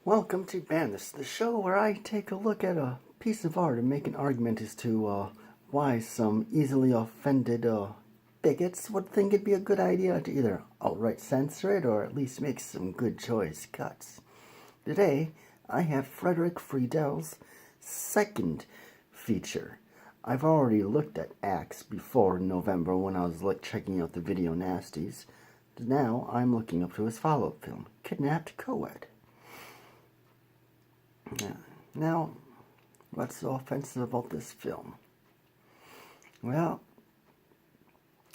Welcome to Bandits, the show where I take a look at a piece of art and make an argument as to why some easily offended bigots would think it'd be a good idea to either outright censor it or at least make some good choice cuts. Today, I have Frederick Friedel's second feature. I've already looked at Axe before in November when I was checking out the video nasties. Now I'm looking up to his follow-up film, Kidnapped Coed. Now, what's so offensive about this film? Well,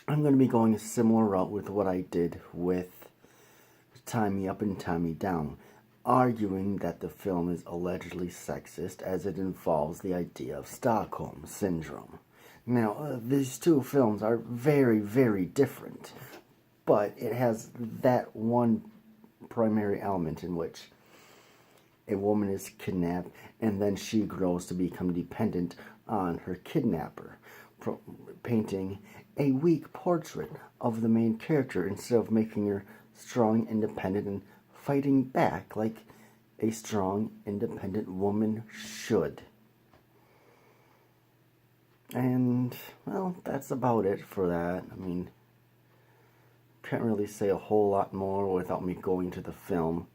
I'm going to be going a similar route with what I did with Tie Me Up and Tie Me Down, arguing that the film is allegedly sexist as it involves the idea of Stockholm Syndrome. Now, these two films are very, very different, but it has that one primary element in which a woman is kidnapped and then she grows to become dependent on her kidnapper, painting a weak portrait of the main character instead of making her strong, independent, and fighting back like a strong, independent woman should. And, well, that's about it for that. I mean, can't really say a whole lot more without me going to the film,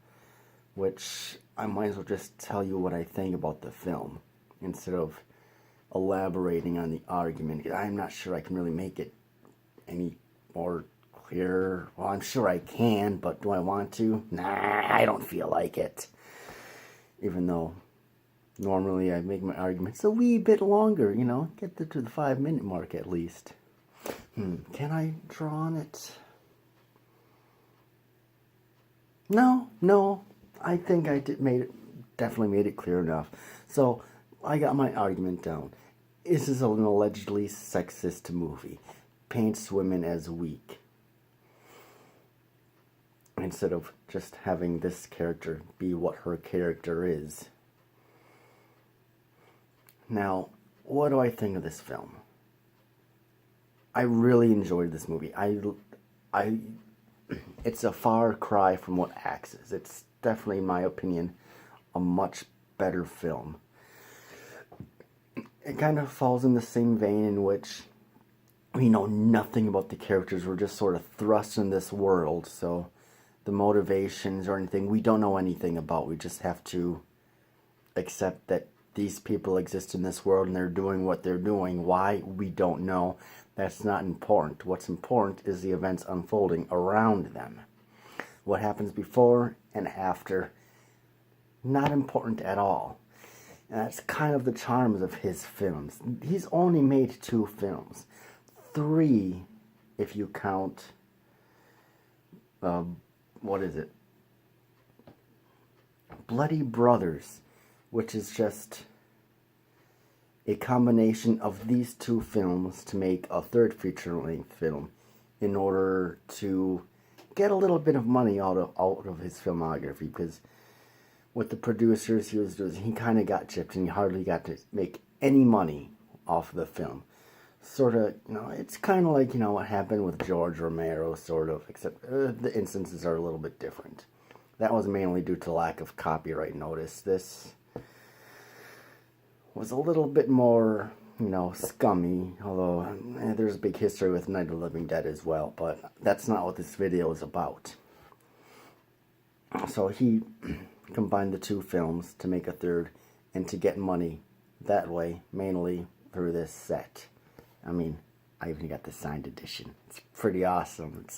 which I might as well just tell you what I think about the film instead of elaborating on the argument. I'm not sure I can really make it any more clear. Well, I'm sure I can, but do I want to? Nah, I don't feel like it. Even though normally I make my arguments a wee bit longer, get to the 5-minute mark at least. Can I draw on it? No. I think I definitely made it clear enough. So, I got my argument down. This is an allegedly sexist movie. Paints women as weak. Instead of just having this character be what her character is. Now, what do I think of this film? I really enjoyed this movie. It's a far cry from what Axe is. It's definitely, in my opinion, a much better film. It kind of falls in the same vein in which we know nothing about the characters. We're just sort of thrust in this world, so the motivations or anything we don't know anything about. We just have to accept that these people exist in this world and they're doing what they're doing. Why? We don't know. That's not important. What's important is the events unfolding around them. What happens before and after, not important at all. And that's kind of the charms of his films. He's only made 2 films. 3, if you count, what is it? Bloody Brothers, which is just a combination of these 2 films to make a 3rd feature-length film in order to get a little bit of money out of his filmography, because with the producers he was doing, he kind of got chipped and he hardly got to make any money off the film. Sort of, it's kind of like, what happened with George Romero, sort of, except the instances are a little bit different. That was mainly due to lack of copyright notice. This was a little bit more, scummy, although there's a big history with Night of the Living Dead as well, but that's not what this video is about. So he combined the 2 films to make a 3rd and to get money that way, mainly through this set. I mean, I even got the signed edition. It's pretty awesome. Do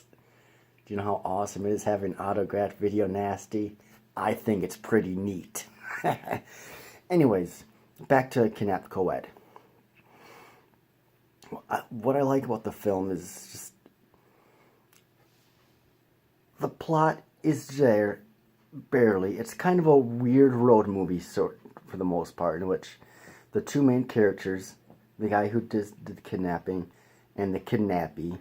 you know how awesome it is having autographed video nasty? I think it's pretty neat. Anyways, back to Kidnapped Coed. What I like about the film is just the plot is there, barely. It's kind of a weird road movie, sort for the most part, in which the 2 main characters, the guy who did the kidnapping and the kidnappee,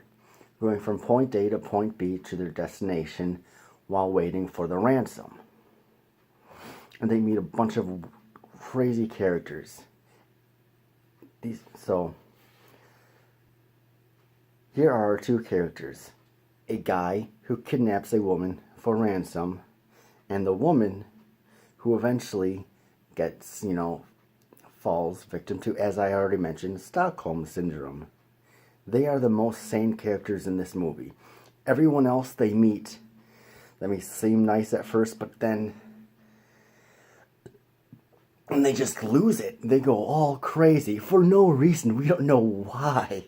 going from point A to point B to their destination while waiting for the ransom. And they meet a bunch of crazy characters. So here are our 2 characters. A guy who kidnaps a woman for ransom, and the woman who eventually gets, falls victim to, as I already mentioned, Stockholm Syndrome. They are the most sane characters in this movie. Everyone else they meet, they may seem nice at first, but then and they just lose it. They go all crazy for no reason. We don't know why.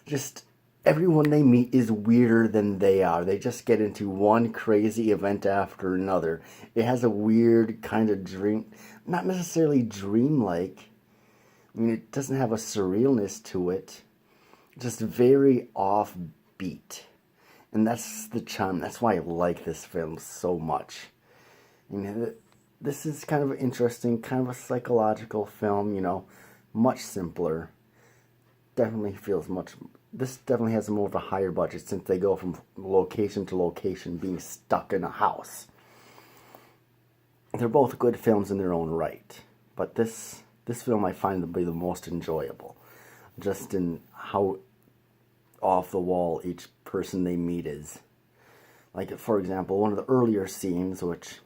Just everyone they meet is weirder than they are. They just get into one crazy event after another. It has a weird kind of dream, not necessarily dreamlike. I mean, it doesn't have a surrealness to it. Just very offbeat. And that's the charm. That's why I like this film so much. This is kind of interesting, kind of a psychological film, much simpler. Definitely feels much... This definitely has more of a higher budget since they go from location to location being stuck in a house. They're both good films in their own right. But this film I find to be the most enjoyable. Just in how off the wall each person they meet is. Like, for example, one of the earlier scenes, which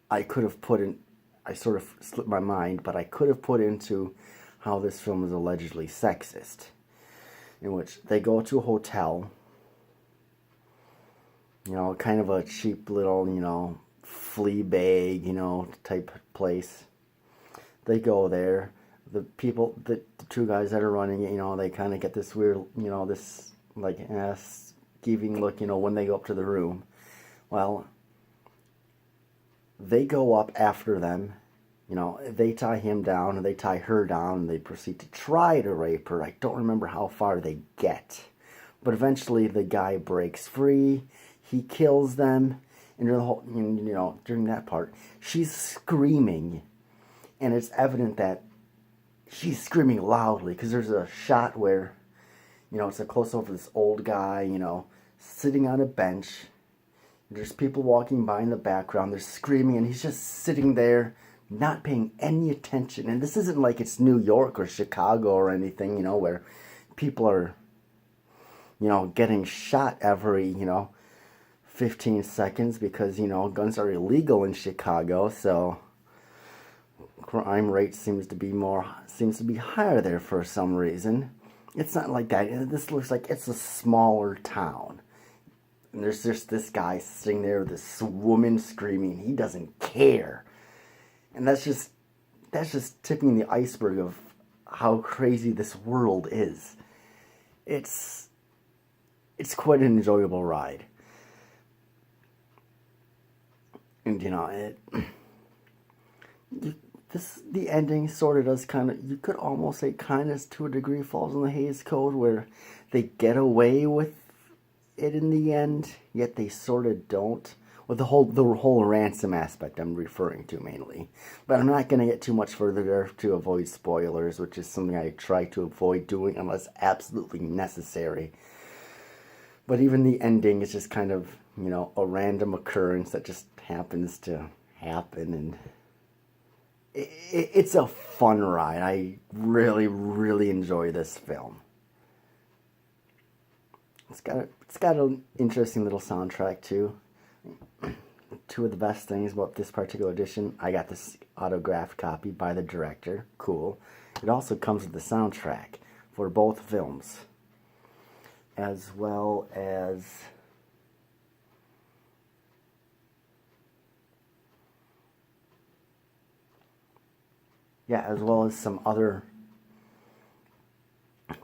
I could have put in, I sort of slipped my mind, but I could have put into how this film is allegedly sexist. In which they go to a hotel, kind of a cheap little, flea bag, type place. They go there. The people, the two guys that are running it, they kind of get this weird, this, like, skeeving look, when they go up to the room. Well, they go up after them, they tie him down, and they tie her down, and they proceed to try to rape her. I don't remember how far they get. But eventually the guy breaks free, he kills them, and during the whole, during that part, she's screaming. And it's evident that she's screaming loudly, because there's a shot where, it's a close-up of this old guy, sitting on a bench. There's people walking by in the background, they're screaming, and he's just sitting there, not paying any attention. And this isn't like it's New York or Chicago or anything, where people are, getting shot every, 15 seconds because, guns are illegal in Chicago, so crime rate seems to be higher there for some reason. It's not like that. This looks like it's a smaller town. And there's just this guy sitting there with this woman screaming. He doesn't care. And that's just tipping the iceberg of how crazy this world is. It's quite an enjoyable ride. And the ending sort of does kind of, you could almost say kind of to a degree falls on the Hays Code, where they get away with it in the end, yet they sort of don't. With the whole ransom aspect I'm referring to mainly. But I'm not going to get too much further there to avoid spoilers, which is something I try to avoid doing unless absolutely necessary. But even the ending is just kind of, a random occurrence that just happens to happen, and it's a fun ride. I really, really enjoy this film. It's got an interesting little soundtrack too. Two of the best things about this particular edition, I got this autographed copy by the director. Cool. It also comes with the soundtrack for both films, as well as some other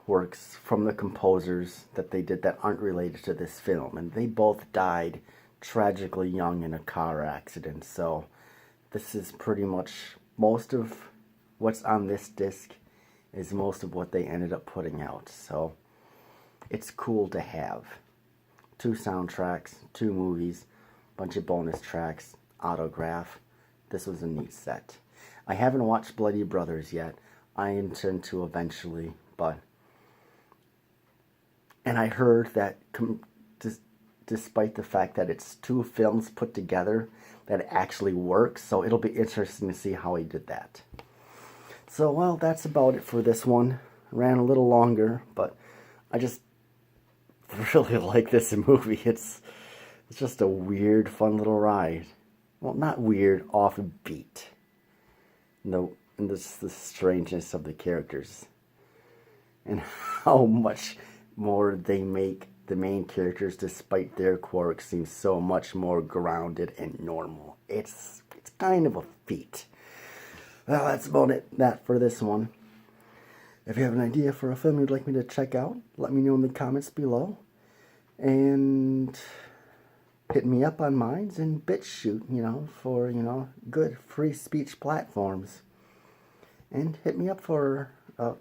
works from the composers that they did that aren't related to this film. And they both died tragically young in a car accident. So this is pretty much most of what's on this disc is most of what they ended up putting out. So it's cool to have 2 soundtracks, 2 movies, bunch of bonus tracks, autograph. This was a neat set. I haven't watched Bloody Brothers yet. I intend to eventually, and I heard that despite the fact that it's 2 films put together, that it actually works, so it'll be interesting to see how he did that. So, well, that's about it for this one. Ran a little longer, but I just really like this movie. It's just a weird, fun little ride. well, not weird, offbeat. No, and this the strangeness of the characters and how much more they make the main characters, despite their quirks, seem so much more grounded and normal. It's kind of a feat. Well, that's about that for this one. If you have an idea for a film you'd like me to check out, let me know in the comments below. And hit me up on Minds and BitChute, for, good free speech platforms. And hit me up for,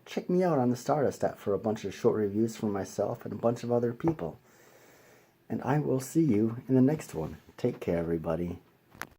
check me out on the Stardust app for a bunch of short reviews for myself and a bunch of other people. And I will see you in the next one. Take care, everybody.